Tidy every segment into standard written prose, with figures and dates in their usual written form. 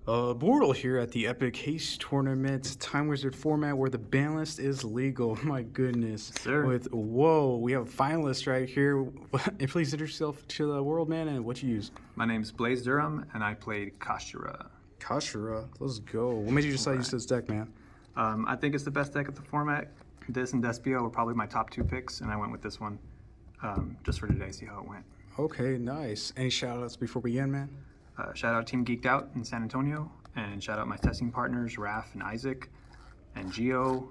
Bortle here at the Epic Haste Tournament Time Wizard format where the ban list is legal. My goodness. Sir. We have a finalist right here. And please introduce yourself to the world, man, and what you use. My name's Blaise Durham, and I played Kashtira. Kashtira, let's go. What made you decide to use this deck, man? I think it's the best deck of the format. This and Despio were probably my top two picks, and I went with this one just for today, see how it went. Okay, nice. Any shout-outs before we end, man? Shout out Team Geeked Out in San Antonio, and shout out my testing partners, Raph and Isaac, and Gio,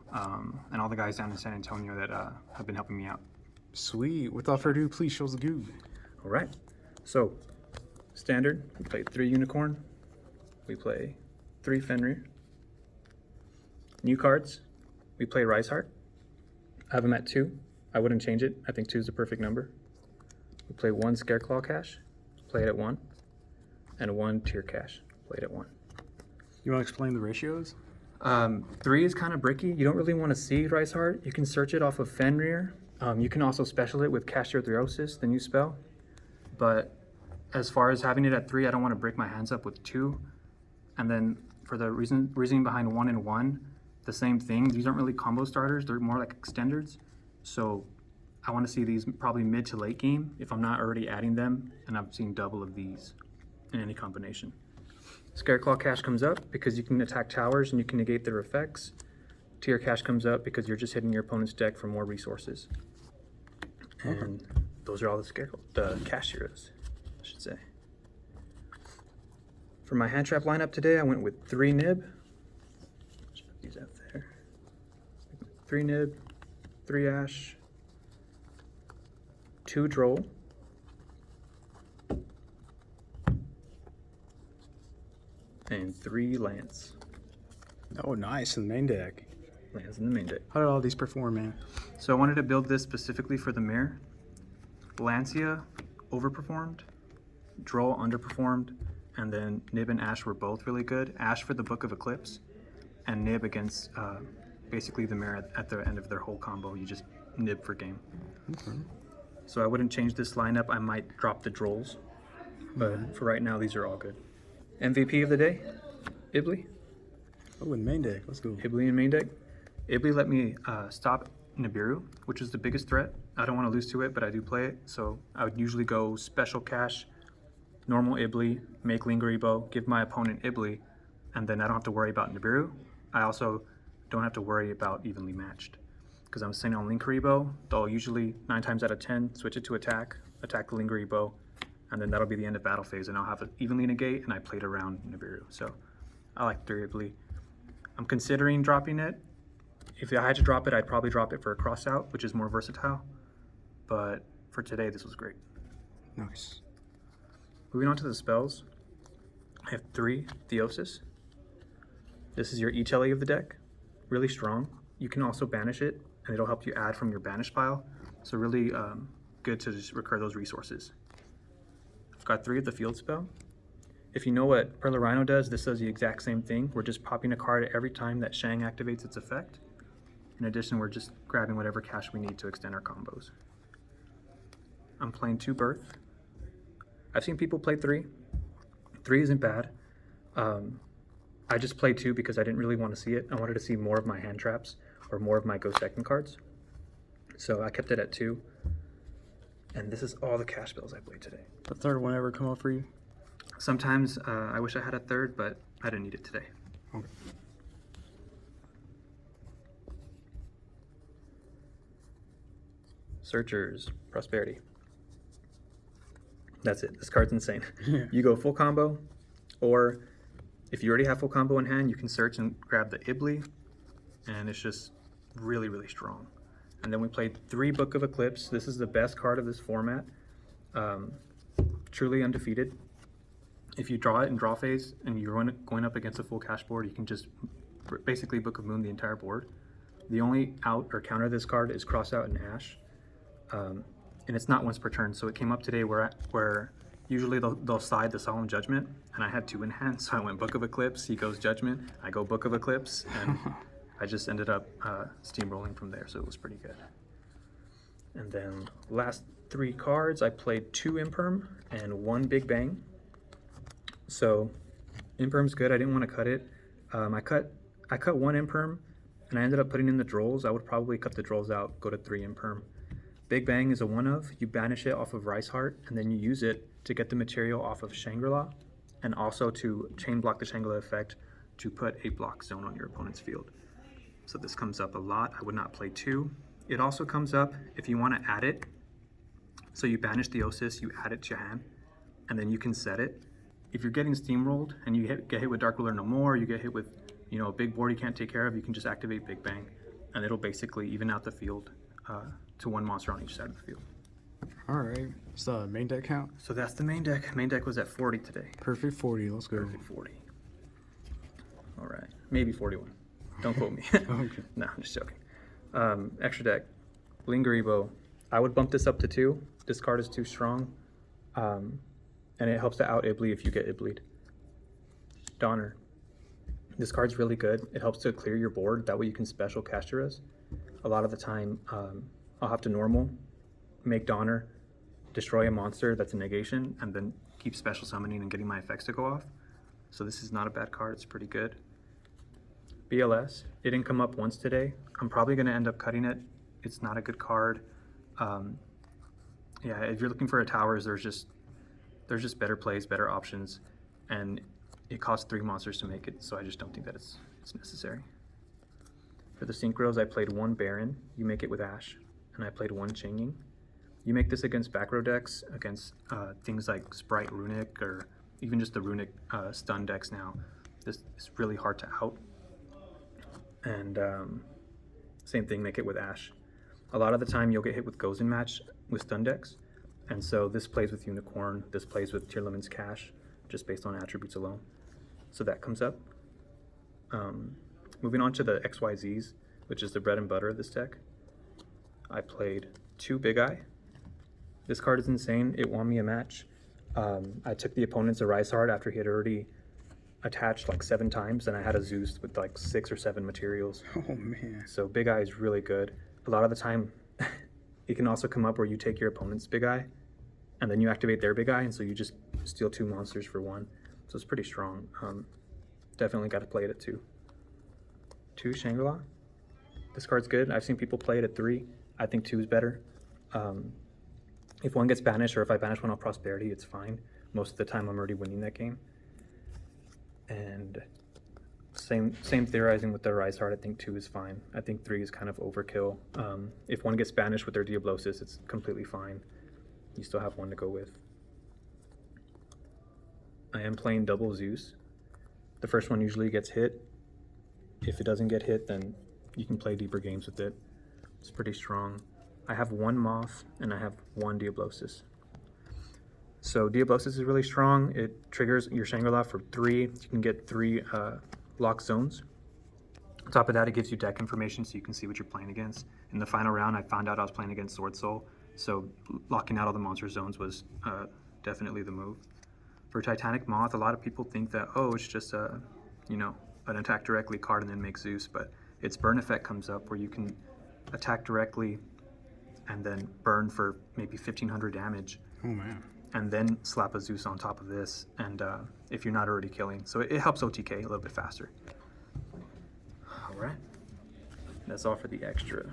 and all the guys down in San Antonio that have been helping me out. Sweet. Without further ado, please show us the goo. All right. So, standard, we play 3 Unicorn. We play 3 Fenrir. New cards, we play Rise Heart. I have them at 2. I wouldn't change it. I think 2 is the perfect number. We play 1 Scareclaw Cache, play it at 1. And 1 Tier Cache, played at 1. You want to explain the ratios? 3 is kind of bricky. You don't really want to see Rise Heart. You can search it off of Fenrir. You can also special it with Kashtira, the new spell. But as far as having it at 3, I don't want to break my hands up with 2. And then for the reasoning behind 1 and 1, the same thing. These aren't really combo starters. They're more like extenders. So I want to see these probably mid to late game if I'm not already adding them, and I've seen double of these in any combination. Scareclaw Cache comes up because you can attack towers and you can negate their effects. Tier Cache comes up because you're just hitting your opponent's deck for more resources. And those are all the Cache heroes, I should say. For my hand trap lineup today, I went with 3 Nib. Just put these out there. 3 Nib, 3 Ash, 2 Droll, and 3 Lance. Oh, nice. In the main deck. Lance in the main deck. How did all these perform, man? So I wanted to build this specifically for the mirror. Lancia overperformed, Droll underperformed, and then Nib and Ash were both really good. Ash for the Book of Eclipse, and Nib against basically the mirror at the end of their whole combo. You just Nib for game. Okay. So I wouldn't change this lineup. I might drop the Drolls, but for right now, these are all good. MVP of the day, Ibli. Oh, in main deck. Let's go. Ibli in main deck. Ibli let me stop Nibiru, which is the biggest threat. I don't want to lose to it, but I do play it. So I would usually go Special Cache, normal Ibli, make Lingeribo, give my opponent Ibli, and then I don't have to worry about Nibiru. I also don't have to worry about evenly matched. Because I'm sitting on Lingeribo, they'll usually 9 times out of 10 switch it to attack the Lingeribo, and then that'll be the end of battle phase, and I'll have it evenly negate, and I played around Nibiru. So I like 3 Ibli. I'm considering dropping it. If I had to drop it, I'd probably drop it for a cross out, which is more versatile. But for today, this was great. Nice. Moving on to the spells, I have 3 Theosis. This is your each LA of the deck. Really strong. You can also banish it, and it'll help you add from your banish pile. So really good to just recur those resources. I've got 3 of the field spell. If you know what Perla Rhino does, this does the exact same thing. We're just popping a card every time that Shang activates its effect. In addition, we're just grabbing whatever cash we need to extend our combos. I'm playing 2 Birth. I've seen people play 3. 3 isn't bad. I just played 2 because I didn't really want to see it. I wanted to see more of my hand traps or more of my Ghost Decking cards. So I kept it at 2. And this is all the cash spells I played today. The third one ever come up for you? Sometimes I wish I had a 3rd, but I didn't need it today. Okay. Searchers, Prosperity. That's it. This card's insane. Yeah. You go full combo, or if you already have full combo in hand, you can search and grab the Ibli, and it's just really, really strong. And then we played 3 Book of Eclipse. This is the best card of this format. Truly undefeated. If you draw it in draw phase and you're going up against a full cash board, you can just basically Book of Moon the entire board. The only out or counter this card is Cross Out and Ash. And it's not once per turn, so it came up today where usually they'll side the Solemn Judgment, and I had 2 in hand, so I went Book of Eclipse, he goes Judgment, I go Book of Eclipse, and I just ended up steamrolling from there, so it was pretty good. And then last 3 cards, I played 2 Imperm and 1 Big Bang. So Imperm's good. I didn't want to cut it. I cut one imperm, and I ended up putting in the drolls. I would probably cut the drolls out, go to 3 imperm. Big Bang is a one of. You banish it off of Rice Heart, and then you use it to get the material off of Shangri-La, and also to chain block the Shangri-La effect to put a block zone on your opponent's field. So this comes up a lot. I would not play 2. It also comes up if you want to add it. So you banish the Yesssss, you add it to your hand, and then you can set it. If you're getting steamrolled and you get hit with Dark Ruler no more, you get hit with, you know, a big board you can't take care of, you can just activate Big Bang, and it'll basically even out the field to 1 monster on each side of the field. All right. So main deck count? So that's the main deck. Main deck was at 40 today. Perfect 40. Let's go. Perfect 40. All right. Maybe 41. Don't quote me. Okay. No, I'm just joking. Extra deck. Lingeribo. I would bump this up to 2. This card is too strong. And it helps to out Ibly if you get Iblied. Donner. This card's really good. It helps to clear your board. That way you can special Kashtiras. A lot of the time, I'll have to normal, make Donner, destroy a monster that's a negation, and then keep special summoning and getting my effects to go off. So this is not a bad card. It's pretty good. BLS. It didn't come up once today. I'm probably going to end up cutting it. It's not a good card. Yeah, if you're looking for a towers, there's just better plays, better options, and it costs 3 monsters to make it, so I just don't think that it's necessary. For the synchros, I played 1 Baron. You make it with Ash, and I played 1 Changing. You make this against back row decks, against things like Sprite Runic, or even just the Runic stun decks now. This is really hard to out. And same thing, make it with Ash. A lot of the time, you'll get hit with Gozen match with stun decks, and so this plays with Unicorn, this plays with Tearlaman's Cash, just based on attributes alone. So that comes up. Moving on to the XYZs, which is the bread and butter of this deck. I played 2 Big Eye. This card is insane. It won me a match. I took the opponent's Arise Heart after he had already attached like 7 times, and I had a Zeus with like 6 or 7 materials. Oh man. So Big Eye is really good. A lot of the time, it can also come up where you take your opponent's Big Eye, and then you activate their Big Eye, and so you just steal 2 monsters for 1. So it's pretty strong. Definitely got to play it at 2. 2 Shangri-La. This card's good. I've seen people play it at 3. I think 2 is better. If 1 gets banished, or if I banish 1 on Prosperity, it's fine. Most of the time, I'm already winning that game. And same theorizing with the Rise Heart. I think 2 is fine. I think 3 is kind of overkill. If 1 gets banished with their Diablosis, it's completely fine. You still have 1 to go with. I am playing double Zeus. The first one usually gets hit. If it doesn't get hit, then you can play deeper games with it. It's pretty strong. I have 1 Moth, and I have 1 Diablosis. So Diablosis is really strong. It triggers your Shangri-La for 3. You can get 3 lock zones. On top of that, it gives you deck information so you can see what you're playing against. In the final round, I found out I was playing against Sword Soul, so locking out all the monster zones was definitely the move. For Titanic Moth, a lot of people think that, oh, it's just a, you know, an attack directly card and then make Zeus, but its burn effect comes up where you can attack directly and then burn for maybe 1500 damage. Oh man. And then slap a Zeus on top of this, and if you're not already killing. So it helps OTK a little bit faster. All right. That's all for the extra.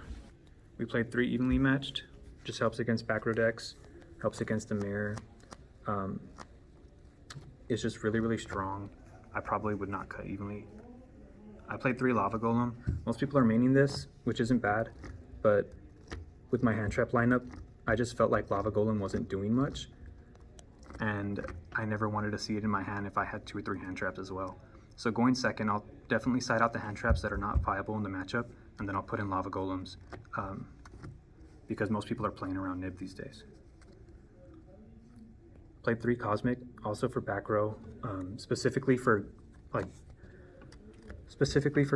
We played 3 evenly matched. Just helps against back row decks, helps against the mirror. It's just really, really strong. I probably would not cut evenly. I played 3 Lava Golem. Most people are maining this, which isn't bad, but with my hand trap lineup, I just felt like Lava Golem wasn't doing much, and I never wanted to see it in my hand if I had 2 or 3 hand traps as well. So going second, I'll definitely side out the hand traps that are not viable in the matchup, and then I'll put in Lava Golems, because most people are playing around Nib these days. Played 3 Cosmic, also for back row, specifically for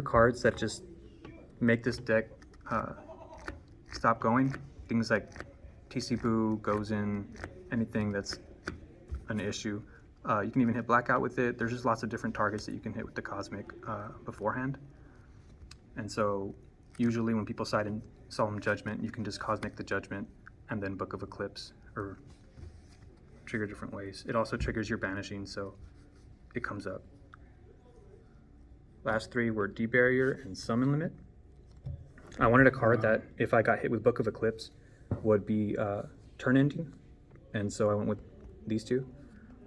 cards that just make this deck stop going. Things like TC Boo, Gozen, anything that's an issue. You can even hit Blackout with it. There's just lots of different targets that you can hit with the Cosmic beforehand. And so usually when people side in Solemn Judgment, you can just Cosmic the Judgment and then Book of Eclipse, or trigger different ways. It also triggers your banishing, so it comes up. Last three were Deep Barrier and Summon Limit. I wanted a card that, if I got hit with Book of Eclipse, would be turn ending, and so I went with these two.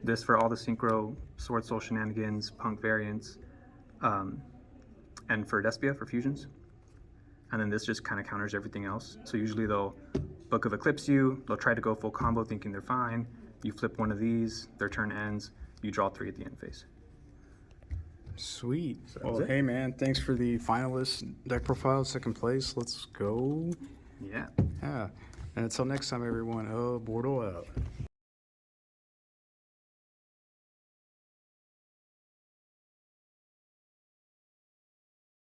This for all the Synchro, Sword Soul shenanigans, Punk variants, and for Despia for fusions. And then this just kind of counters everything else. So usually they'll Book of Eclipse you, they'll try to go full combo thinking they're fine. You flip one of these, their turn ends, you draw 3 at the end phase. Sweet. So Well, that's it. hey man, thanks for the finalist deck profile, second place. Let's go. Yeah. Yeah. And until next time, everyone, Bortle out.